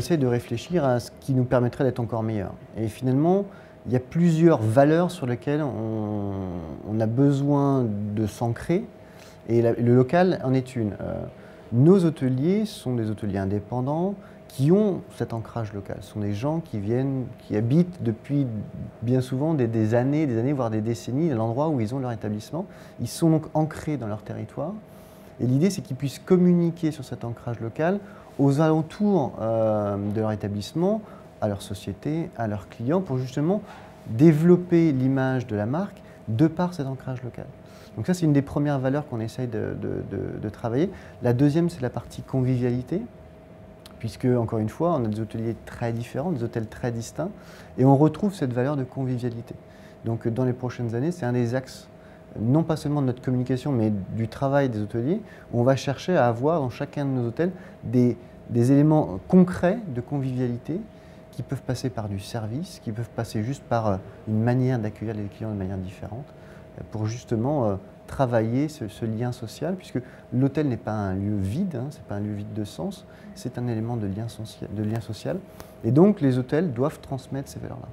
essaie de réfléchir à ce qui nous permettrait d'être encore meilleur. Et finalement, il y a plusieurs valeurs sur lesquelles on a besoin de s'ancrer, et le local en est une. Nos hôteliers sont des hôteliers indépendants qui ont cet ancrage local. Ce sont des gens qui viennent, qui habitent depuis bien souvent des années, voire des décennies, à l'endroit où ils ont leur établissement. Ils sont donc ancrés dans leur territoire. Et l'idée, c'est qu'ils puissent communiquer sur cet ancrage local aux alentours de leur établissement, à leur société, à leurs clients, pour justement développer l'image de la marque de par cet ancrage local. Donc ça, c'est une des premières valeurs qu'on essaye de travailler. La deuxième, c'est la partie convivialité, puisque, encore une fois, on a des hôteliers très différents, des hôtels très distincts, et on retrouve cette valeur de convivialité. Donc dans les prochaines années, c'est un des axes, non pas seulement de notre communication, mais du travail des hôteliers, où on va chercher à avoir dans chacun de nos hôtels des éléments concrets de convivialité qui peuvent passer par du service, qui peuvent passer juste par une manière d'accueillir les clients de manière différente, pour justement travailler ce lien social, puisque l'hôtel n'est pas un lieu vide, hein, ce n'est pas un lieu vide de sens, c'est un élément de lien social. Et donc les hôtels doivent transmettre ces valeurs-là.